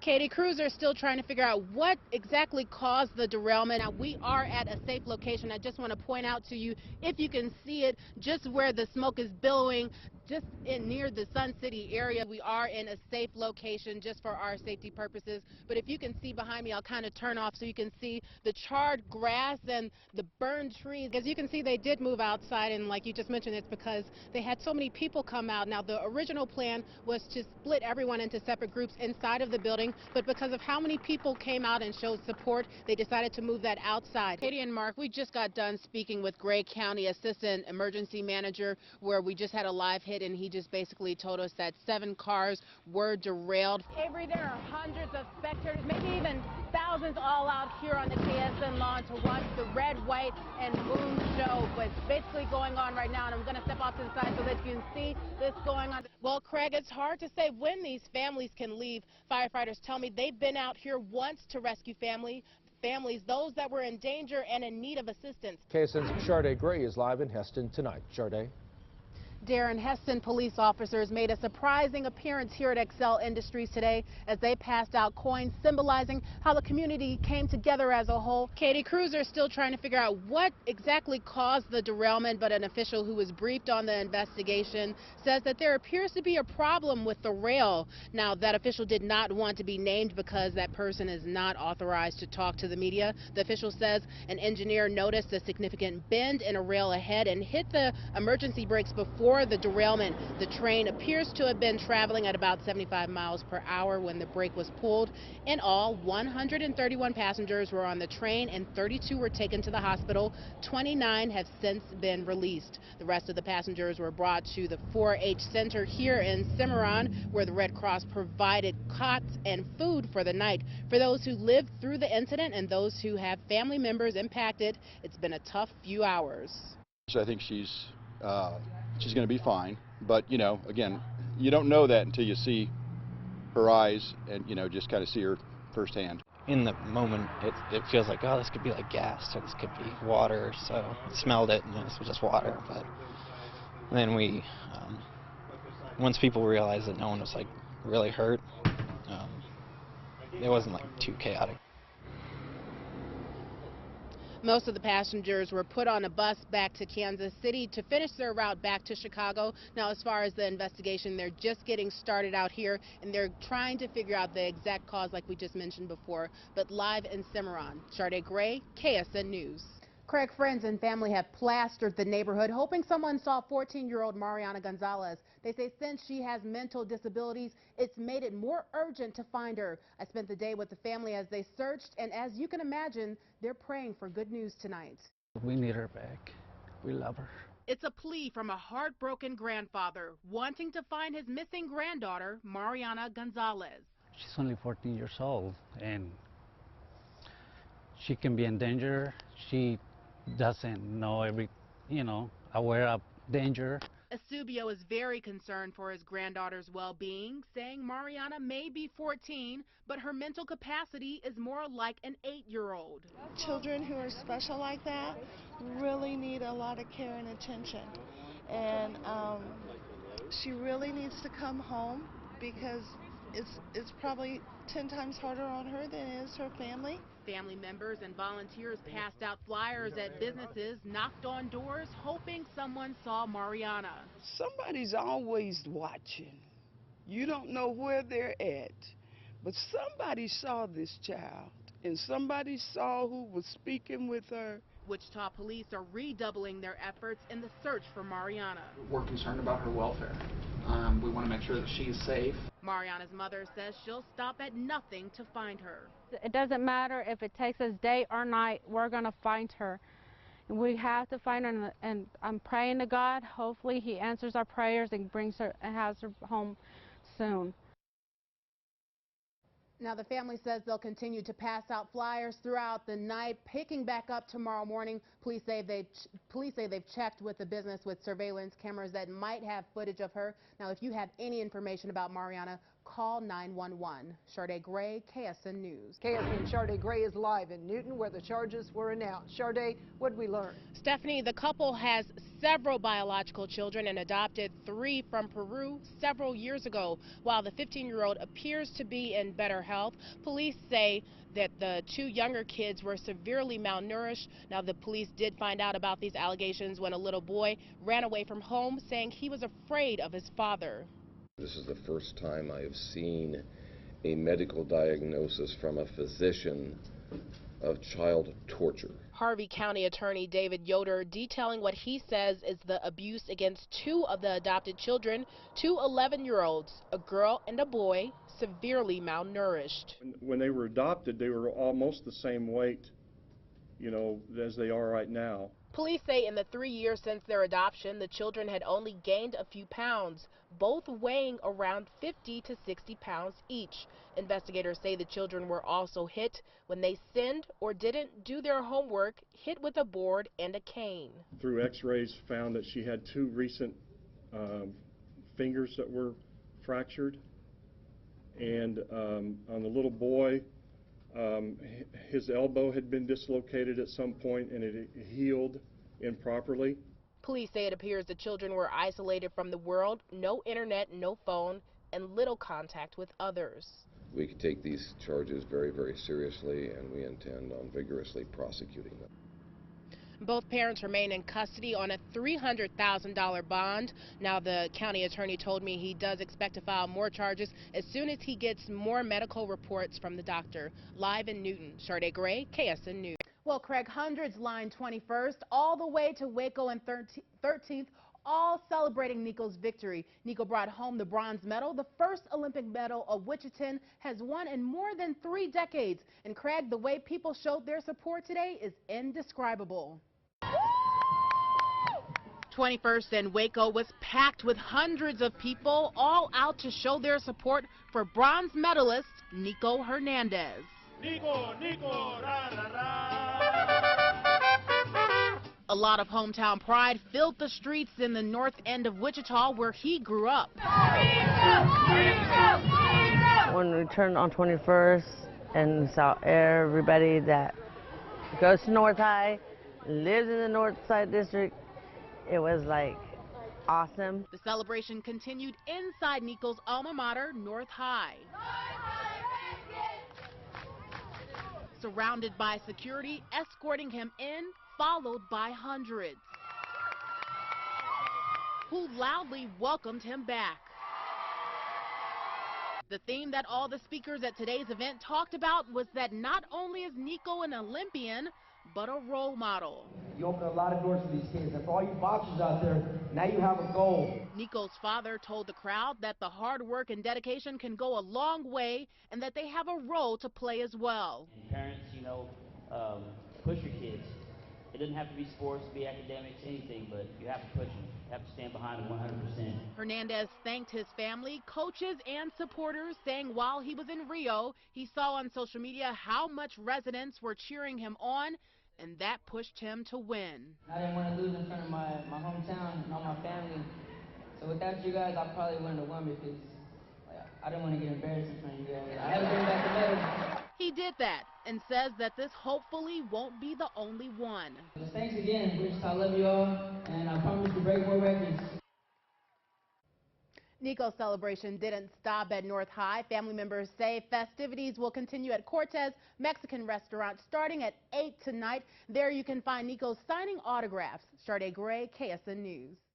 Katie, crews are still trying to figure out what exactly caused the derailment. Now, we are at a safe location. I just want to point out to you, if you can see it, just where the smoke is billowing, just near the Sun City area. We are in a safe location just for our safety purposes. But if you can see behind me, I'll kind of turn off so you can see the charred grass and the burned trees. As you can see, they did move outside, and like you just mentioned, it's because they had so many people come out. Now, the original plan was to split everyone into separate groups inside of the building, but because of how many people came out and showed support, they decided to move that outside. Katie and Mark, we just got done speaking with Gray County Assistant Emergency Manager, where we just had a live hit, and he just basically told us that 7 cars were derailed. Avery, there are hundreds of spectators, maybe even thousands, all out here on the KSN lawn to watch the red, white, and boom show. What's basically going on right now, and I'm going to step off to the side so that you can see this going on. Well, Craig, it's hard to say when these families can leave. Firefighters tell me they've been out here once to rescue families, those that were in danger and in need of assistance. KSN's Shardaa Gray is live in Heston tonight. Shardaa. Darren, Heston police officers made a surprising appearance here at Excel Industries today as they passed out coins symbolizing how the community came together as a whole. Katie, crews are still trying to figure out what exactly caused the derailment, but an official who was briefed on the investigation says that there appears to be a problem with the rail. Now, that official did not want to be named because that person is not authorized to talk to the media. The official says an engineer noticed a significant bend in a rail ahead and hit the emergency brakes before the derailment. The train appears to have been traveling at about 75 miles per hour when the brake was pulled. In all, 131 passengers were on the train and 32 were taken to the hospital. 29 have since been released. The rest of the passengers were brought to the 4-H Center here in Cimarron, where the Red Cross provided cots and food for the night. For those who lived through the incident and those who have family members impacted, it's been a tough few hours. So I think she's going to be fine, but you know, again, you don't know that until you see her eyes and just kind of see her firsthand. In the moment, it feels like, oh, this could be like gas or this could be water, so I smelled it and this was just water. But then once people realized that no one was like really hurt, it wasn't like too chaotic. Most of the passengers were put on a bus back to Kansas City to finish their route back to Chicago. Now, as far as the investigation, they're just getting started out here, and they're trying to figure out the exact cause like we just mentioned before. But live in Cimarron, Shardaa Gray, KSN News. Craig, friends and family have plastered the neighborhood, hoping someone saw 14-year-old Mariana Gonzalez. They say since she has mental disabilities, it's made it more urgent to find her. I spent the day with the family as they searched, and as you can imagine, they're praying for good news tonight. We need her back. We love her. It's a plea from a heartbroken grandfather wanting to find his missing granddaughter, Mariana Gonzalez. She's only 14 years old, and she can be in danger. She doesn't know aware of danger. Eusebio is very concerned for his granddaughter's well-being, saying Mariana may be 14, but her mental capacity is more like an 8-year-old. Children who are special like that really need a lot of care and attention, and she really needs to come home because it's probably 10 times harder on her than it is her family. Family members and volunteers passed out flyers at businesses, knocked on doors, hoping someone saw Mariana. Somebody's always watching. You don't know where they're at, but somebody saw this child, and somebody saw who was speaking with her. Wichita police are redoubling their efforts in the search for Mariana. We're concerned about her welfare. We want to make sure that she's safe. Mariana's mother says she'll stop at nothing to find her. It doesn't matter if it takes us day or night, we're going to find her. We have to find her, and I'm praying to God. Hopefully he answers our prayers and brings her and has her home soon. Now, the family says they'll continue to pass out flyers throughout the night, picking back up tomorrow morning. Police say they've checked with the business with surveillance cameras that might have footage of her. Now, if you have any information about Mariana, call 911. Shardaa Gray, KSN News. KSN Shardaa Gray is live in Newton where the charges were announced. Shardaa, what did we learn? Stephanie, the couple has several biological children and adopted 3 from Peru several years ago. While the 15-year-old appears to be in better health, police say that the 2 younger kids were severely malnourished. Now, the police did find out about these allegations when a little boy ran away from home, saying he was afraid of his father. This is the first time I have seen a medical diagnosis from a physician of child torture. Harvey County Attorney David Yoder detailing what he says is the abuse against 2 of the adopted children, 2 11-year-olds, a girl and a boy, severely malnourished. When they were adopted, they were almost the same weight, as they are right now. Police say in the 3 years since their adoption, the children had only gained a few pounds, both weighing around 50 to 60 pounds each. Investigators say the children were also hit when they sinned or didn't do their homework, hit with a board and a cane. Through x-rays found that she had 2 recent fingers that were fractured, and on the little boy, his elbow had been dislocated at some point and it healed improperly. Police say it appears the children were isolated from the world, no internet, no phone, and little contact with others. We take these charges very, very seriously, and we intend on vigorously prosecuting them. Both parents remain in custody on a $300,000 bond. Now, the county attorney told me he does expect to file more charges as soon as he gets more medical reports from the doctor. Live in Newton, Shardaa Gray, KSN News. Well, Craig, hundreds lined 21st all the way to Waco and 13th, all celebrating Nico's victory. Nico brought home the bronze medal, the first Olympic medal a Wichitan has won in more than 3 decades. And Craig, the way people showed their support today is indescribable. 21st in Waco was packed with hundreds of people, all out to show their support for bronze medalist Nico Hernandez. Nico, Nico, ra, ra, ra. A lot of hometown pride filled the streets in the north end of Wichita where he grew up. When we turned on 21st and saw everybody that goes to North High, lives in the North Side District, it was like awesome. The celebration continued inside Nico's alma mater, North High. Surrounded by security, escorting him in, followed by hundreds who loudly welcomed him back. The theme that all the speakers at today's event talked about was that not only is Nico an Olympian, but a role model. You open a lot of doors for these kids, and for all you boxers out there, now you have a goal. Nico's father told the crowd that the hard work and dedication can go a long way and that they have a role to play as well. And parents, push your kids. It doesn't have to be sports, be academics, anything, but you have to push them. You have to stand behind them 100%. Hernandez thanked his family, coaches, and supporters, saying while he was in Rio, he saw on social media how much residents were cheering him on, and that pushed him to win. I didn't want to lose in front of my hometown and all my family. So without you guys, I probably wouldn't have won because I didn't want to get embarrassed in front of you guys. I had to bring back the medal. He did that and says that this hopefully won't be the only one. Thanks again, Wichita. I love you all, and I promise to break more records. Nico's celebration didn't stop at North High. Family members say festivities will continue at Cortez Mexican Restaurant starting at 8 tonight. There you can find Nico signing autographs. Shardaa Gray, KSN News.